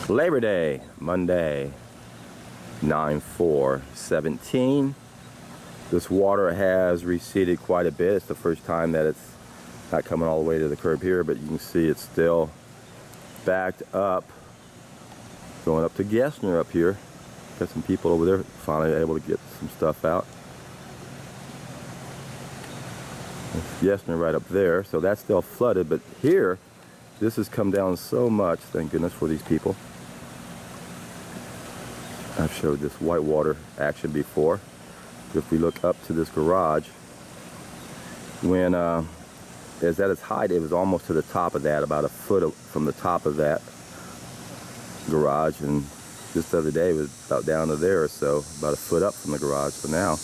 Labor Day, Monday, 9/4/17. This water has receded quite a bit. It's the first time that it's not coming all the way to the curb here, but you can see it's still backed up, going up to Gessner up here. Got some people over there finally able to get some stuff out. It's Gessner right up there, so that's still flooded, but here, this has come down so much, thank goodness for these people. I've showed this whitewater action before. If we look up to this garage, when it's at its height, it was almost to the top of that, about a foot from the top of that garage, and just the other day it was about down to there or so, about a foot up from the garage. So now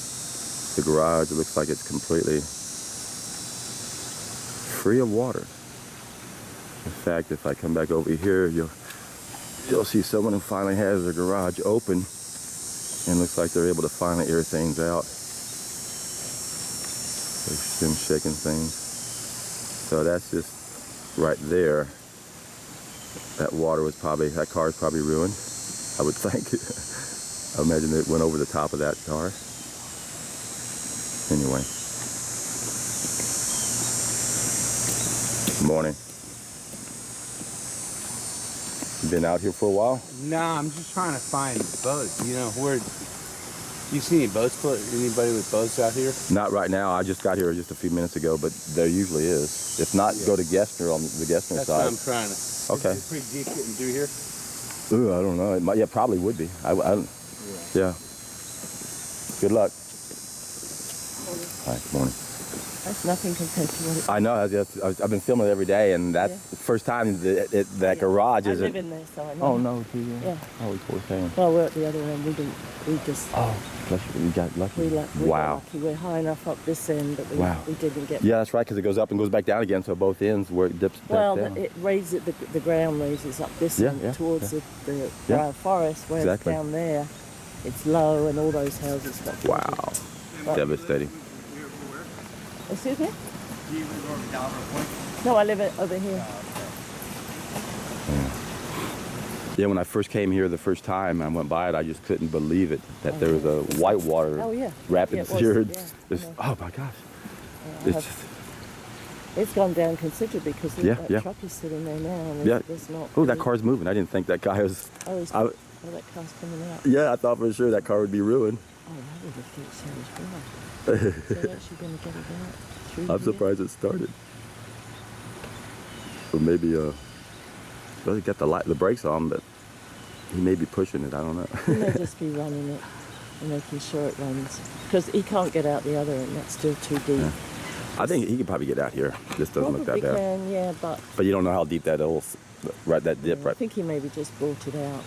the garage looks like it's completely free of water. In fact, if I come back over here, you'll see someone who finally has their garage open, and looks like they're able to finally air things out. There's them shaking things. So that's just right there. That water was probably, that car is probably ruined, I would think. I imagine it went over the top of that car. Anyway. Morning. You been out here for a while? Nah, I'm just trying to find boats. You know, where you see any boats? Anybody with boats out here? Not right now. I just got here just a few minutes ago, but there usually is. If not, go to Gessner on the Gessner That's side. That's what I'm trying to. Okay. Is it pretty deep getting through here? Ooh, I don't know. It might, yeah, probably would be. Yeah. Good luck. Hi, good morning. That's nothing compared to what it. I know. I've been filming it every day, and that's the first time that garage I isn't. live in there, so I know. Oh no, do you? Yeah. Oh, poor thing. Well, we're at the other end. We just. Oh, you got lucky. We wow. got lucky. We're high enough up this end that we didn't get. Yeah, that's right, because it goes up and goes back down again, so both ends where it dips back down. Well, it raises the ground raises up this end towards the Briar Forest, whereas down there, it's low and all those houses got. Wow. Devastating. Excuse me? Do you live over down Point? No, I live over here. Yeah, when I first came here the first time, I went by it, I just couldn't believe it, that there was a whitewater rapids here. Oh my gosh. It's gone down considerably because that truck is sitting there now. And there's not that car's moving. I didn't think that guy was... that car's coming out. Yeah, I thought for sure that car would be ruined. Oh, that would have been serious problem. So they're actually going to get it out through I'm surprised it started. Or maybe, well, he got the brakes on, but he may be pushing it. I don't know. He may just be running it and making sure it runs. Because he can't get out the other end. That's still too deep. Yeah. I think he could probably get out here. This doesn't look that bad. Can, yeah, but you don't know how deep that dip I think he maybe just brought it out.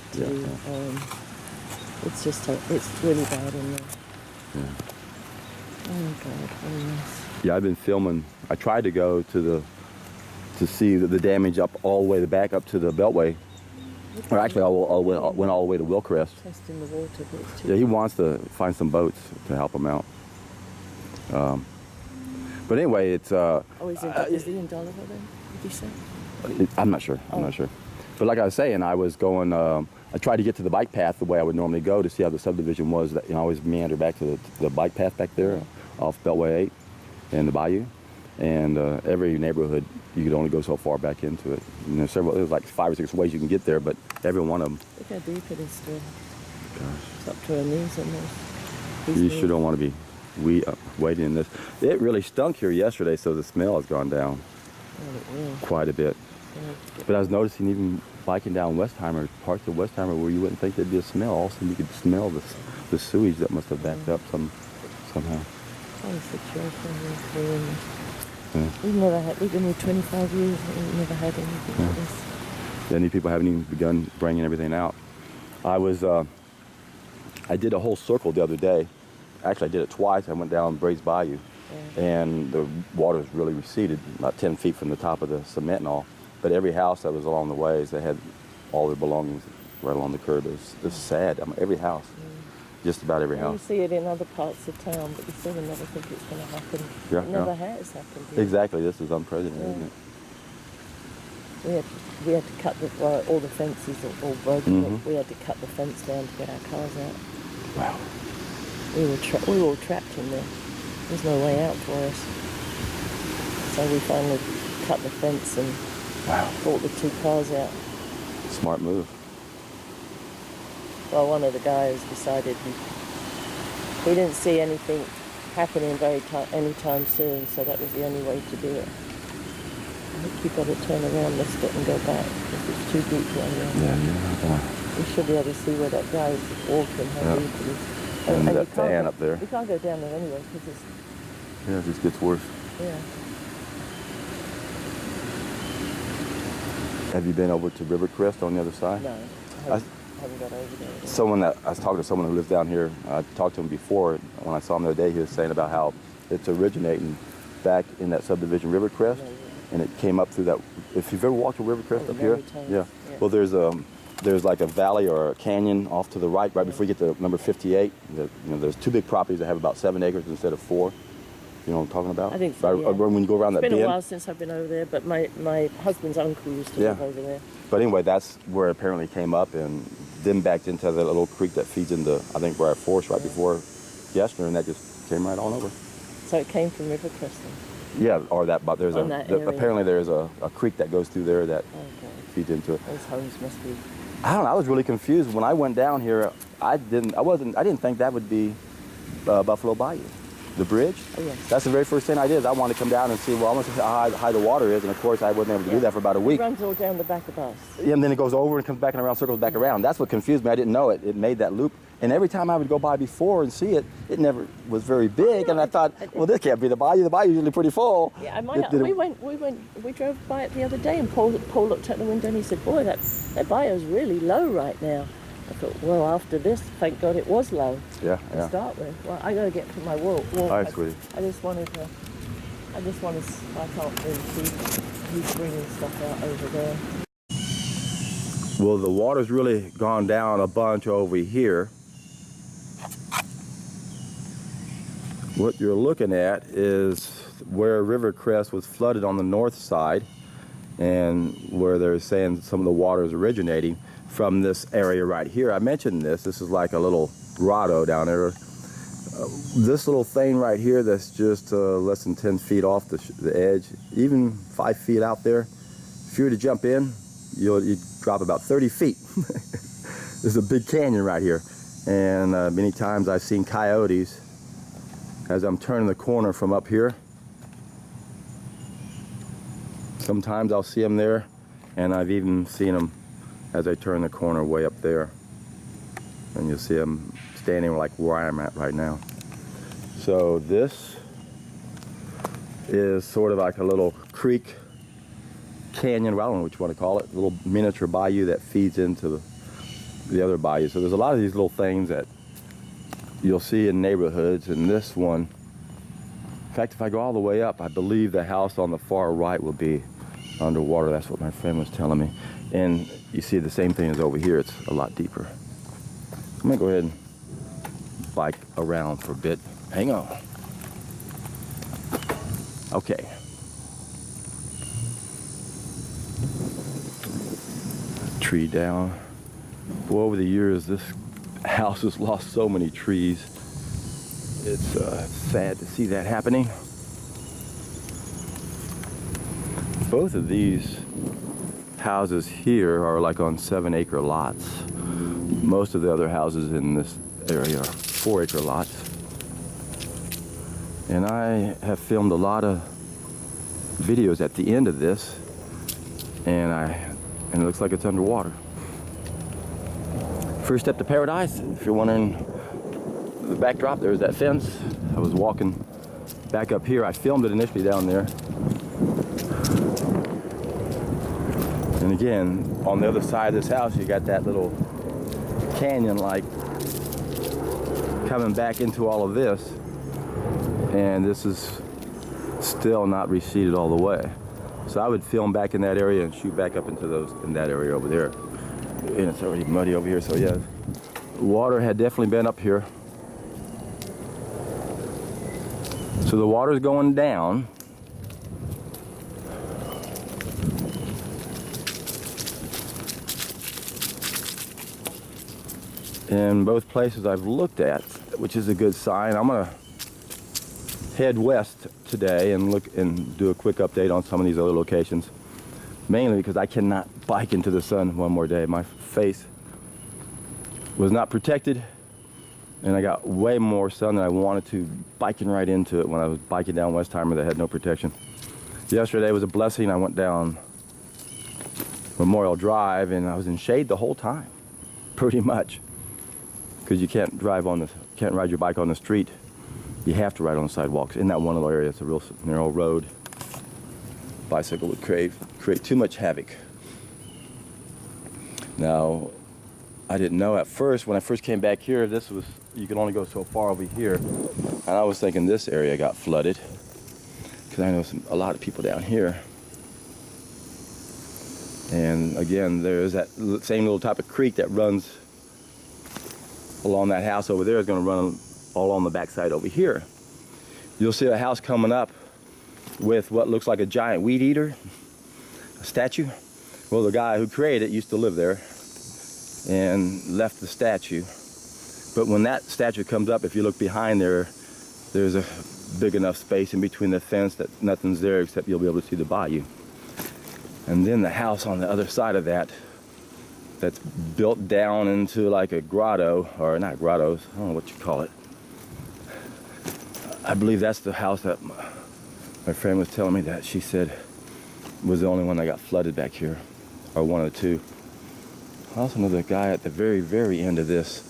It's really bad in there. Yeah. Oh God, Yeah, I've been filming. I tried to go to see the damage up all the way back up to the Beltway. Or actually, I went all the way to Wilcrest. Testing the water, but it's too. Yeah, he wants to find some boats to help him out. But anyway, it's. Is he in Dollar then? Did you say? I'm not sure. I'm not sure. But like I was saying, I was going. I tried to get to the bike path the way I would normally go to see how the subdivision was. I always meander back to the bike path back there off Beltway 8 and the Bayou. And every neighborhood, you could only go so far back into it. And there's was like 5 or 6 ways you can get there, but every one of them. Look how deep it is still. Gosh. It's up to our knees in this. You sure don't want to be waiting in this. It really stunk here yesterday, so the smell has gone down quite a bit. Yeah. But I was noticing even biking down Westheimer, parts of Westheimer where you wouldn't think there'd be a smell. All of a sudden you could smell the sewage that must have backed up somehow. We've never had, we've been here 25 years and we've never had anything like this. Many people haven't even begun bringing everything out. I did a whole circle the other day. Actually, I did it twice. I went down Briar Bayou, and the water's really receded, about 10 feet from the top of the cement and all. But every house that was along the ways, they had all their belongings right along the curb. It was sad. I mean, every house, just about every house. You see it in other parts of town, but you still never think it's going to happen. Yeah, it never has happened here. Exactly. This is unprecedented, isn't it? We had to cut all the fences are all broken. We had to cut the fence down to get our cars out. Wow. We were all trapped in there. There's no way out for us. So we finally cut the fence and brought the 2 cars out. Smart move. Well, one of the guys decided he didn't see anything happening anytime soon, so that was the only way to do it. I think you've got to turn around this bit and go back because it's too deep down there. Yeah. You should be able to see where that guy is walking, how deep it is. And that fan up there. We can't go down there anyway because it's... Yeah, it just gets worse. Yeah. Have you been over to Rivercrest on the other side? No, I haven't got over there. I was talking to someone who lives down here. I talked to him before. When I saw him the other day, he was saying about how it's originating back in that subdivision Rivercrest, and it came up through that. If you've ever walked to Rivercrest up here, yeah. Well, there's like a valley or a canyon off to the right before you get to number 58. There's 2 big properties that have about 7 acres instead of 4. You know what I'm talking about? I think so, yeah. When you go around that bend. It's been a while since I've been over there, but my husband's uncle used to live over there. But anyway, that's where it apparently came up and then backed into that little creek that feeds into, I think, Briar Forest right before Gessner, and that just came right on over. So it came from Rivercrest then? Yeah, or that, but there's apparently there's a creek that goes through there that feeds into it. Those homes must be... I don't know, I was really confused. When I went down here, I didn't think that would be Buffalo Bayou. The bridge? Oh, yes. That's the very first thing I did. I wanted to come down and see, well, I want to see how high the water is, and of course I wasn't able to do that for about a week. It runs all down the back of us. Yeah, and then it goes over and comes back and around, circles back around. That's what confused me. I didn't know it. It made that loop. And every time I would go by before and see it, it never was very big. And I thought, well, this can't be the bayou. The bayou's usually pretty full. Yeah, we drove by it the other day, and Paul looked out the window and he said, boy, that bayou's really low right now. I thought, well, after this, thank God it was low to start with. Well, I got to get to my walk. All right, sweetie. I can't really see who's bringing stuff out over there. Well, the water's really gone down a bunch over here. What you're looking at is where Rivercrest was flooded on the north side, and where they're saying some of the water is originating from this area right here. I mentioned this is like a little grotto down there. This little thing right here that's just less than 10 feet off the edge, even 5 feet out there, if you were to jump in, you'd drop about 30 feet. There's a big canyon right here, and many times I've seen coyotes as I'm turning the corner from up here. Sometimes I'll see them there, and I've even seen them as I turn the corner way up there, and you'll see them standing like where I'm at right now. So this is sort of like a little creek canyon, well, I don't know what you want to call it, a little miniature bayou that feeds into the other bayou. So there's a lot of these little things that you'll see in neighborhoods, and this one, in fact, if I go all the way up, I believe the house on the far right will be underwater. That's what my friend was telling me. And you see the same thing as over here. It's a lot deeper. I'm gonna go ahead and bike around for a bit. Hang on. Okay. Tree down. Well, over the years, this house has lost so many trees. It's sad to see that happening. Both of these houses here are like on 7-acre lots. Most of the other houses in this area are 4-acre lots. And I have filmed a lot of videos at the end of this, and it looks like it's underwater. First step to paradise, if you're wondering the backdrop, there's that fence. I was walking back up here. I filmed it initially down there. And again, on the other side of this house, you got that little canyon like coming back into all of this. And this is still not receded all the way. So I would film back in that area and shoot back up into in that area over there. And it's already muddy over here, so yeah. Water had definitely been up here. So the water's going down. in both places I've looked at, which is a good sign. I'm gonna head west today and look and do a quick update on some of these other locations, mainly because I cannot bike into the sun one more day. My face was not protected, and I got way more sun than I wanted to, biking right into it when I was biking down Westheimer that had no protection. Yesterday was a blessing. I went down Memorial Drive and I was in shade the whole time, pretty much, because you can't ride your bike on the street. You have to ride on the sidewalks. In that one little area, it's a real narrow road. Bicycle would create too much havoc. Now, I didn't know at first, when I first came back here, you could only go so far over here. And I was thinking this area got flooded, because I know a lot of people down here. And again, there's that same little type of creek that runs along that house over there is going to run all on the backside over here. You'll see a house coming up with what looks like a giant weed eater, a statue. Well, the guy who created it used to live there and left the statue. But when that statue comes up, if you look behind there, there's a big enough space in between the fence that nothing's there except you'll be able to see the bayou. And then the house on the other side of that's built down into like a grotto, or not grottos, I don't know what you call it. I believe that's the house that my friend was telling me that she said was the only one that got flooded back here, or one of the two. I also know the guy at the very, very end of this,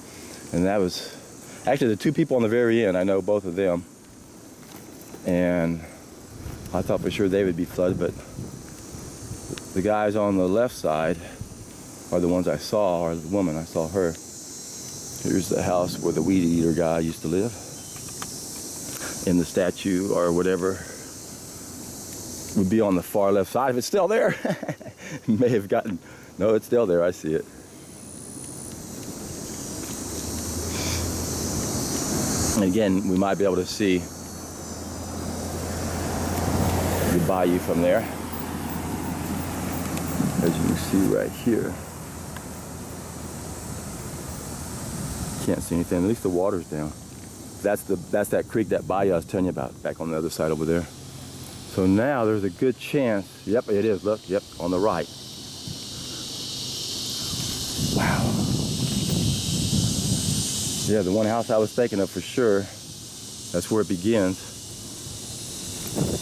and that was actually the two people on the very end. I know both of them, and I thought for sure they would be flooded, but the guys on the left side are the ones I saw, or the woman, I saw her. Here's the house where the weed eater guy used to live. And the statue or whatever would be on the far left side, if it's still there. May have gotten, no, it's still there, I see it. And again, we might be able to see the bayou from there. As you can see right here. Can't see anything, at least the water's down. That's that creek, that bayou I was telling you about, back on the other side over there. So now there's a good chance, yep, it is, look, yep, on the right. Wow. Yeah, the one house I was thinking of for sure, that's where it begins.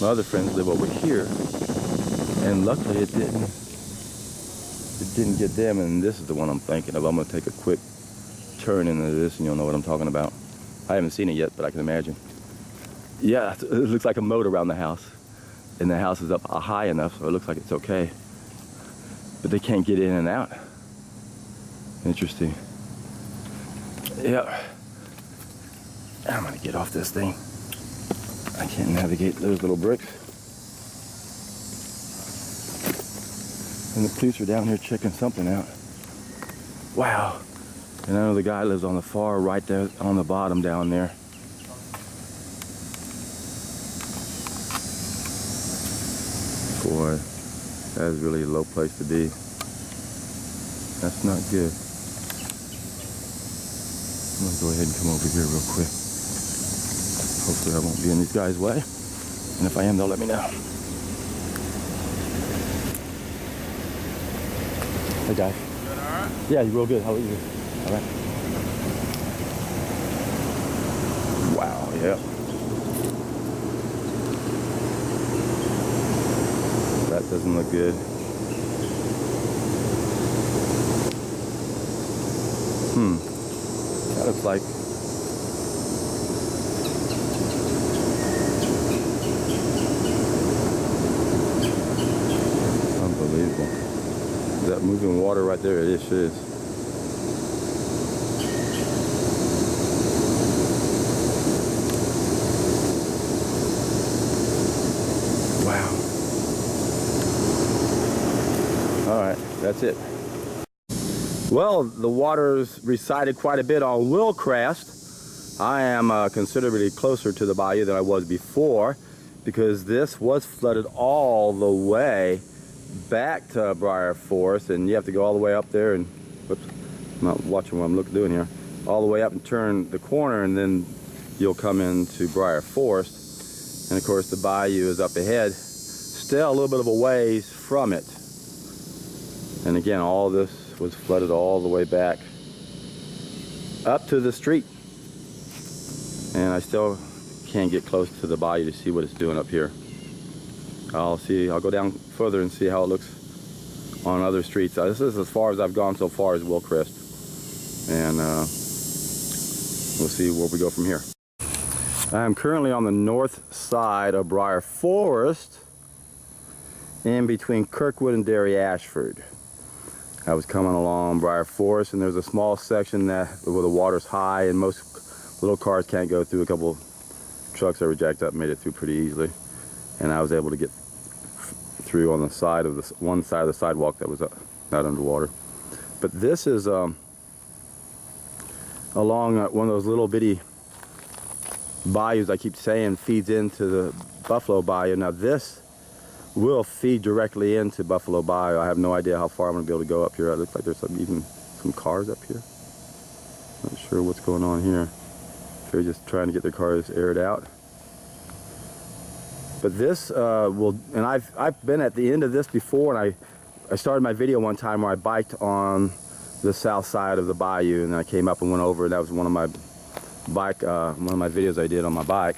My other friends live over here, and luckily it didn't get them, and this is the one I'm thinking of. I'm gonna take a quick turn into this and you'll know what I'm talking about. I haven't seen it yet, but I can imagine. Yeah, it looks like a moat around the house. And the house is up high enough, so it looks like it's okay. But they can't get in and out. Interesting. Yeah. I'm gonna get off this thing. I can't navigate those little bricks. And the police are down here checking something out. Wow. And I know the guy lives on the far right there, on the bottom down there. Boy, that is really a low place to be. That's not good. I'm gonna go ahead and come over here real quick. Hopefully I won't be in these guys' way. And if I am, they'll let me know. Hey guys. Doing all right? Yeah, you're real good. How are you? All right. Wow, yeah. That doesn't look good. That looks like unbelievable. That moving water right there, it is. Wow. All right, that's it. Well, the water's receded quite a bit on Wilcrest. I am considerably closer to the bayou than I was before, because this was flooded all the way back to Briar Forest, and you have to go all the way up there and, whoops, I'm not watching what I'm doing here. all the way up and turn the corner, and then you'll come into Briar Forest. And of course the bayou is up ahead, still a little bit of a ways from it. And again, all this was flooded all the way back up to the street. And I still can't get close to the bayou to see what it's doing up here. I'll go down further and see how it looks on other streets. This is as far as I've gone so far as Wilcrest. And we'll see where we go from here. I'm currently on the north side of Briar Forest, in between Kirkwood and Ashford. I was coming along Briar Forest, and there's a small section where the water's high and most little cars can't go through. A couple trucks that were jacked up made it through pretty easily, and I was able to get through on the side of one side of the sidewalk that was not underwater. But this is along one of those little bitty bayous I keep saying feeds into the Buffalo Bayou. Now this will feed directly into Buffalo Bayou. I have no idea how far I'm going to be able to go up here. It looks like there's even some cars up here. Not sure what's going on here. They're just trying to get their cars aired out. But this and I've been at the end of this before, and I started my video one time where I biked on the south side of the bayou, and I came up and went over, and that was one of my videos I did on my bike.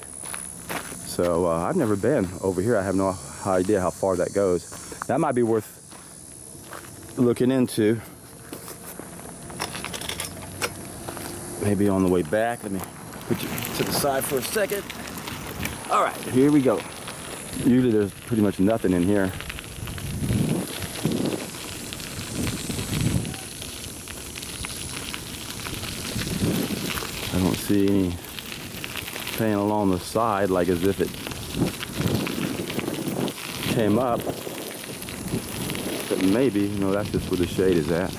So I've never been over here. I have no idea how far that goes. That might be worth looking into. Maybe on the way back. Let me put you to the side for a second. All right, here we go. Usually there's pretty much nothing in here. I don't see anything along the side, like as if it came up. But maybe, that's just where the shade is at.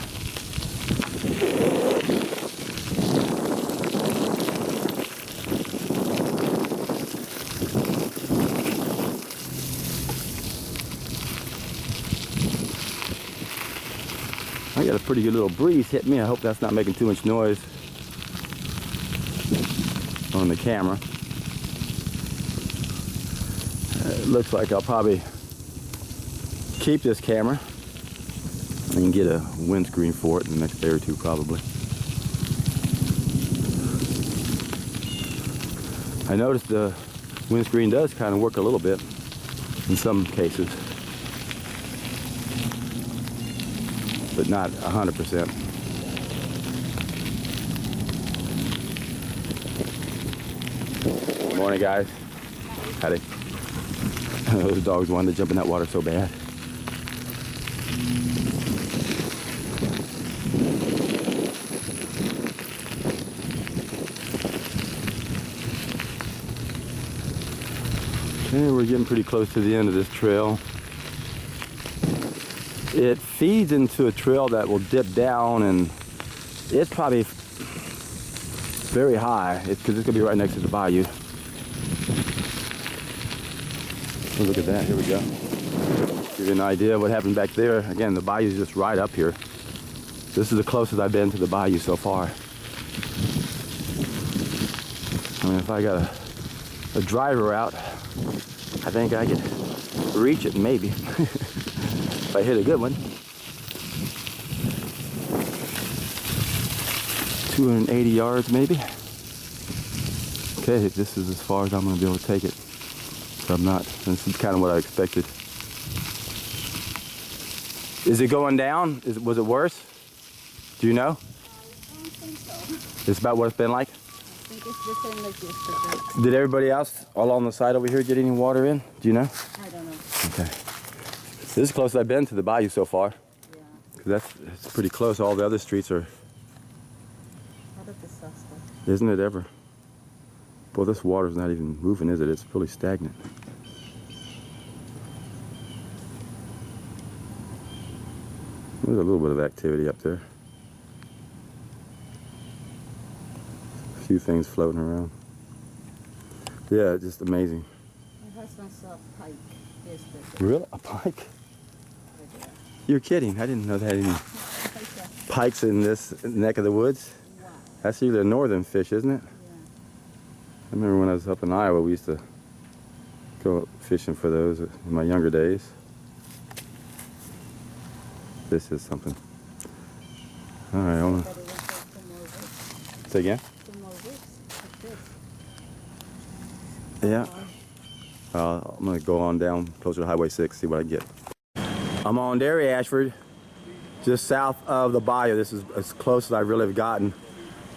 I got a pretty good little breeze hit me. I hope that's not making too much noise on the camera. It looks like I'll probably keep this camera and get a windscreen for it in the next day or two probably. I noticed the windscreen does kind of work a little bit in some cases, but not 100%. Good morning, guys. Howdy. Those dogs wanted to jump in that water so bad. Okay, we're getting pretty close to the end of this trail. It feeds into a trail that will dip down, and it's probably very high. Because it's going to be right next to the bayou. Oh, look at that, here we go. Give you an idea of what happened back there. Again, the bayou is just right up here. This is the closest I've been to the bayou so far. I mean, if I got a driver out, I think I could reach it maybe. If I hit a good one. 280 yards maybe. Okay, this is as far as I'm going to be able to take it. So I'm not, this is kind of what I expected. Is it going down? Was it worse? Do you know? I don't think so. It's about what it's been like? I think it's the same like yesterday. Did everybody else along the side over here get any water in? Do you know? I don't know. Okay. This is close as I've been to the bayou so far. Yeah. 'Cause it's pretty close. All the other streets are. What a disaster. Isn't it ever? Well, this water's not even moving, is it? It's really stagnant. There's a little bit of activity up there. A few things floating around. Yeah, just amazing. My husband saw a pike yesterday. Really? A pike? Right there. You're kidding. I didn't know they had any Yeah. pikes in this neck of the woods. Wow. That's either a northern fish, isn't it? Yeah. I remember when I was up in Iowa, we used to go fishing for those in my younger days. This is something. All right, I want But it was like 2 more weeks. to say again. 2 more weeks like this. Yeah. I'm gonna go on down closer to Highway 6, see what I can get. I'm on Dairy Ashford, just south of the bayou. This is as close as I really have gotten,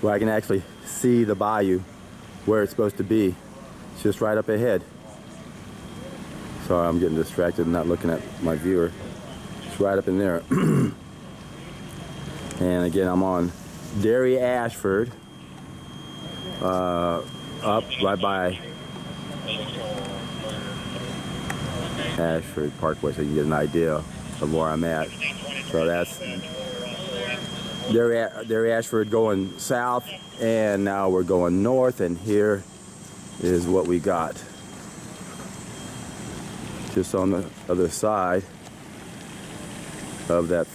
where I can actually see the bayou, where it's supposed to be. It's just right up ahead. Sorry, I'm getting distracted and not looking at my viewer. It's right up in there. And again, I'm on Dairy Ashford, up right by Ashford Parkway, so you can get an idea of where I'm at. So that's Dairy Ashford going south, and now we're going north, and here is what we got. Just on the other side of that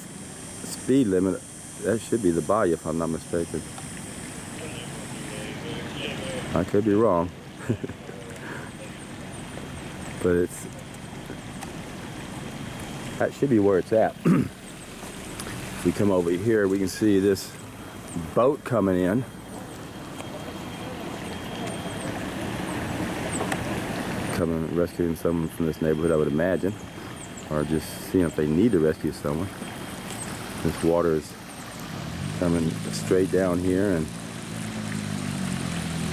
speed limit, that should be the bayou if I'm not mistaken. I could be wrong. But that should be where it's at. If we come over here, we can see this boat coming in. Coming rescuing someone from this neighborhood, I would imagine, or just seeing if they need to rescue someone. This water is coming straight down here, and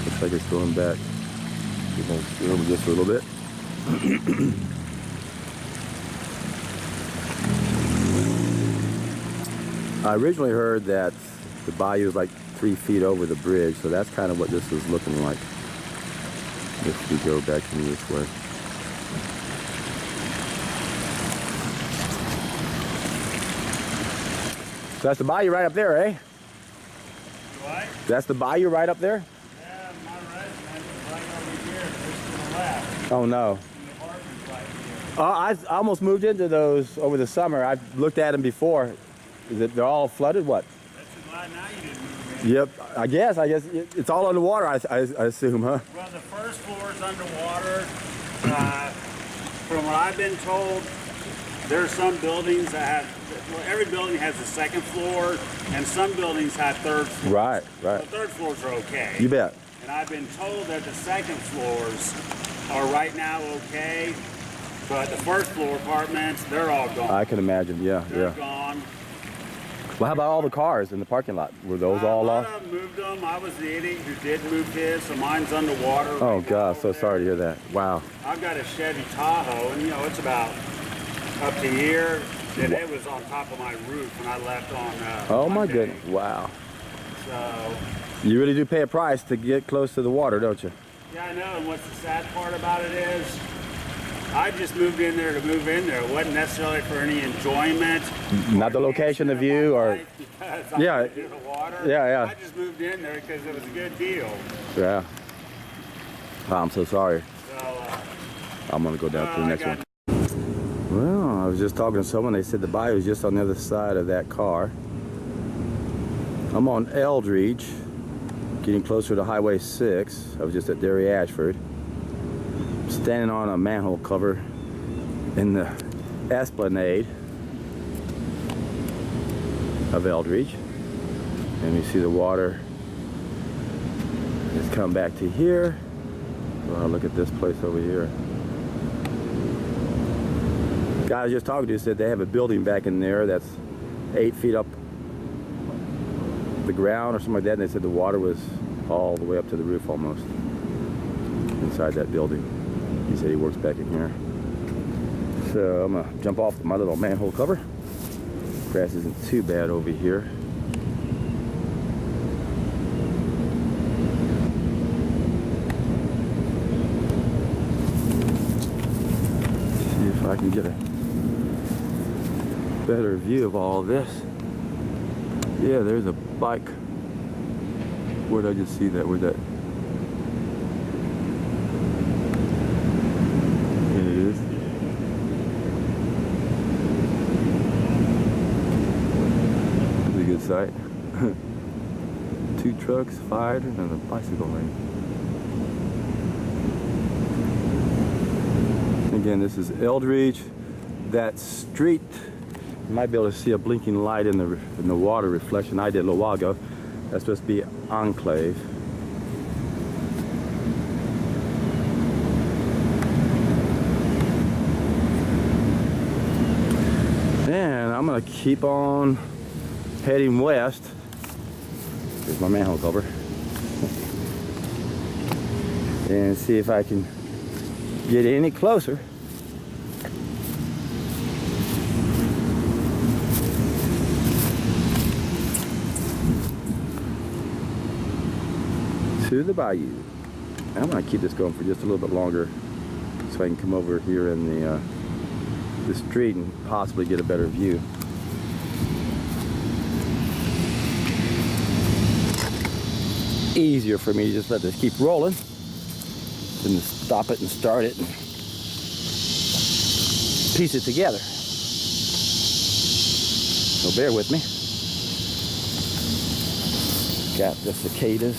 looks like it's going back. We'll go over just a little bit. I originally heard that the bayou is like 3 feet over the bridge, so that's kind of what this is looking like. If we go back in this way. So that's the bayou right up there, eh? What? That's the bayou right up there? Yeah, my residence is right over here, just to the left. Oh no. And the apartment's right here. I almost moved into those over the summer. I've looked at them before. Is it, they're all flooded? What? That's a lot now you didn't move in. Yep. I guess it's all underwater. I assume, huh? Well, the first floor is underwater. From what I've been told, there are some buildings that have, well, every building has a second floor, and some buildings have third floors. Right. Right. The third floors are okay. You bet. And I've been told that the second floors are right now okay, but the first floor apartments, they're all gone. I can imagine. Yeah. They're Yeah. gone. Well, how about all the cars in the parking lot? Were those all A lot lost? of them moved them. I was the idiot who did move his, so mine's underwater. Oh right now God, over so there. sorry to hear that. Wow. I've got a Chevy Tahoe, and you know, it's about up to here, and it was on top of my roof when I left on Oh my Monday. goodness. Wow. So, You really do pay a price to get close to the water, don't you? yeah, I know, and what's the sad part about it is, I just moved in there to move in there. It wasn't necessarily for any enjoyment. Not the location, the view, or Yeah. The water. Yeah. I just moved in there because it was a good deal. Yeah. Oh, I'm so sorry. So, I'm gonna go down to the I next got- one. Well, I was just talking to someone. They said the bayou is just on the other side of that car. I'm on Eldridge, getting closer to Highway 6. I was just at Dairy Ashford, standing on a manhole cover in the esplanade of Eldridge, and you see the water has come back to here. Well, look at this place over here. Guy I was just talking to said they have a building back in there that's 8 feet up the ground or something like that, and they said the water was all the way up to the roof almost inside that building. He said he works back in here. So I'm gonna jump off my little manhole cover. Grass isn't too bad over here. See if I can get a better view of all this. Yeah, there's a bike. Where did I just see that? Where'd that? There it is. That's a good sight. 2 trucks, fire hydrant, and a bicycle lane. Again, this is Eldridge. That street, you might be able to see a blinking light in the water reflection. I did a little while ago. That's supposed to be Enclave. And I'm gonna keep on heading west. Here's my manhole cover. And see if I can get any closer. To the bayou. I'm gonna keep this going for just a little bit longer so I can come over here in the street and possibly get a better view. Easier for me to just let this keep rolling than to stop it and start it and piece it together. So bear with me. Got the cicadas.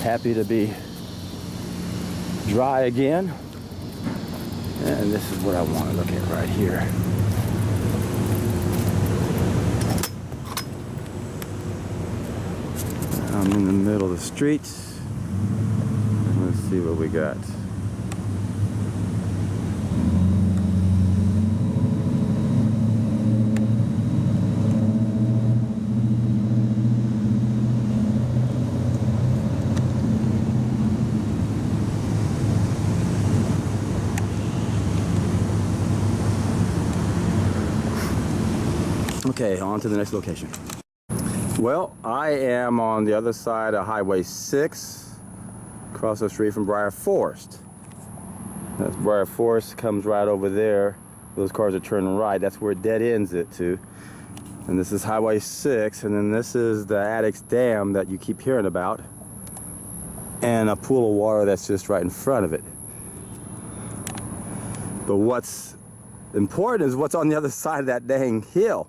Happy to be dry again. And this is what I want to look at right here. I'm in the middle of the streets. Let's see what we got. Okay, on to the next location. Well, I am on the other side of Highway 6, across the street from Briar Forest. That's Briar Forest, comes right over there. Those cars are turning right. That's where it dead ends it to. And this is Highway 6, and then this is the Attucks Dam that you keep hearing about, and a pool of water that's just right in front of it. But what's important is what's on the other side of that dang hill.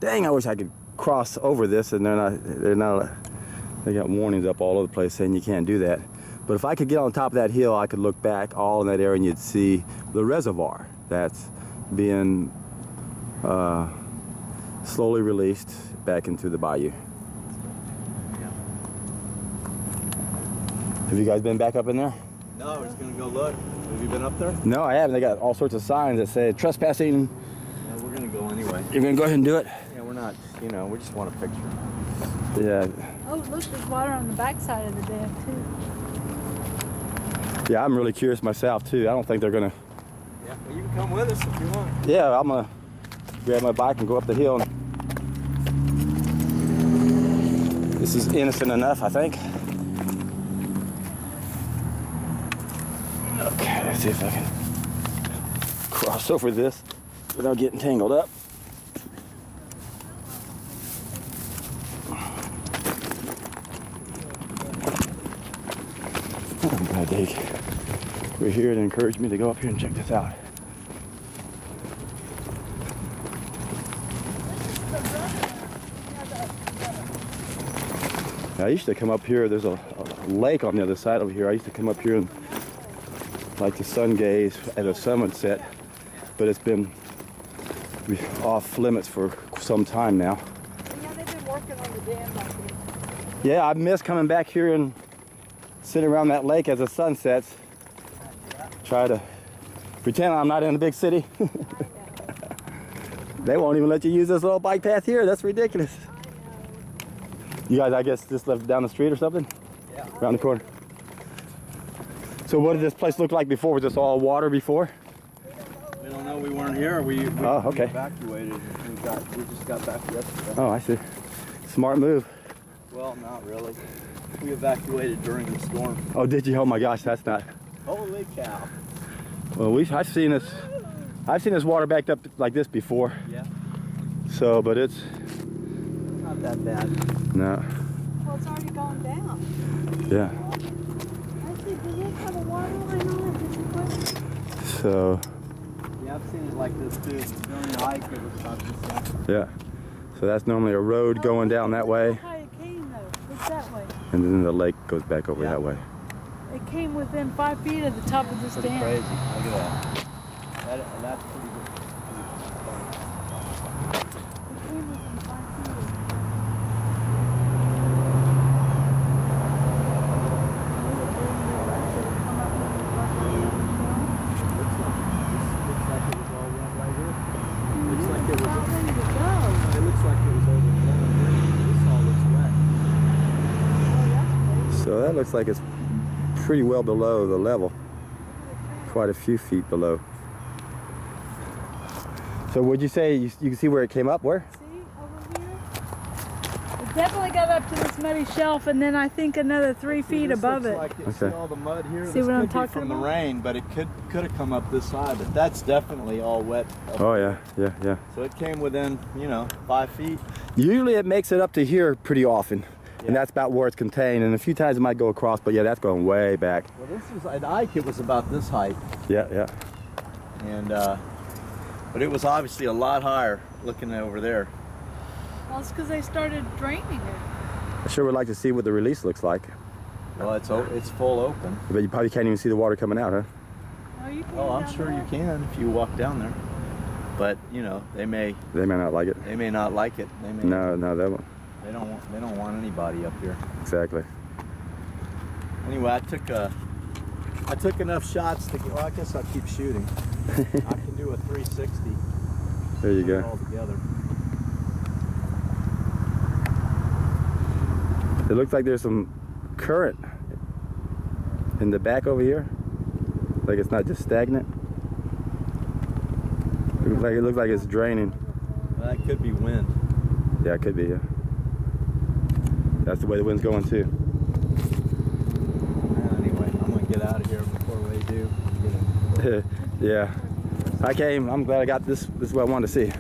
Dang, I wish I could cross over this, and they got warnings up all over the place saying you can't do that. But if I could get on top of that hill, I could look back all in that area and you'd see the reservoir that's being slowly released back into the bayou. Have you guys been back up in there? No, I was gonna go look. Have you been up there? No, I haven't. They got all sorts of signs that say trespassing. Yeah, we're gonna go anyway. You're gonna go ahead and do it? Yeah, we're not, you know, we just want a picture. Yeah. Oh, look, there's water on the backside of the dam, too. Yeah, I'm really curious myself, too. I don't think they're gonna... Yeah, well, you can come with us if you want. Yeah, I'm gonna grab my bike and go up the hill. This is innocent enough, I think. Okay, let's see if I can cross over this without getting tangled up. Oh, God, Dave. We're here to encourage me to go up here and check this out. I used to come up here. There's a lake on the other side over here. I used to come up here and like the sun gaze at a sunset, but it's been off limits for some time now. Yeah, they've been working on the dam like this. Yeah, I miss coming back here and sitting around that lake as the sun sets. Try to pretend I'm not in a big city. They won't even let you use this little bike path here. That's ridiculous. You guys, I guess, just left down the street or something? Yeah. Around the corner. So what did this place look like before? Was this all water before? We don't know, we weren't here. We okay. evacuated. We just got back yesterday. Oh, I see. Smart move. Well, not really. We evacuated during the storm. Oh, did you? Oh my gosh, that's not. Holy cow. Well, I've seen this water backed up like this before. Yeah. So, but it's Not that bad. no. Well, it's already gone down. Yeah. Actually, do they have a water line on it? Does it work? So, Yeah, I've seen it like this too. During the hike, it was about this. yeah. So that's normally a road going down that way. How it came, though. It's that way. And then the lake goes back over Yeah. that way. It came within 5 feet of the top of this Pretty dam. crazy. Look at that. That's pretty good. It came within 5 feet. Looks like it was all wet right here. Looks like it was. About ready to go. It looks like it was overflowing here. This all looks wet. So that looks like it's pretty well below the level. Quite a few feet below. So would you say you can see where it came up? Where? See over here? It definitely got up to this muddy shelf, and then I think another 3 feet This above looks it. Like it. Okay. See all the mud here? See This what I'm could be talking from about? the rain, but it could have come up this side. But that's definitely all wet. Oh yeah, yeah, yeah. So it came within, 5 feet. Usually it makes it up to here pretty often. And Yeah. that's about where it's contained. And a few times it might go across, but yeah, that's going way back. Well, this is at Ike. It was about this height, Yeah, yeah. and but it was obviously a lot higher looking over there. Well, it's because they started draining it. I sure would like to see what the release looks like. Well, it's full open. But you probably can't even see the water coming out, huh? Oh, you can Oh, I'm down sure there. you can if you walk down there. But they may They may not like it. not like it. They may. No, they won't. They don't want anybody up here. Exactly. Anyway, I took enough shots to. Well, I guess I'll keep shooting. I can do a 360. There you go. All together. It looks like there's some current in the back over here. Like it's not just stagnant. It looks like it's draining. Well, that could be wind. Yeah, it could be, yeah. That's the way the wind's going too. Anyway, I'm gonna get out of here before they do. Yeah. I'm glad I got this. This is what I wanted to see.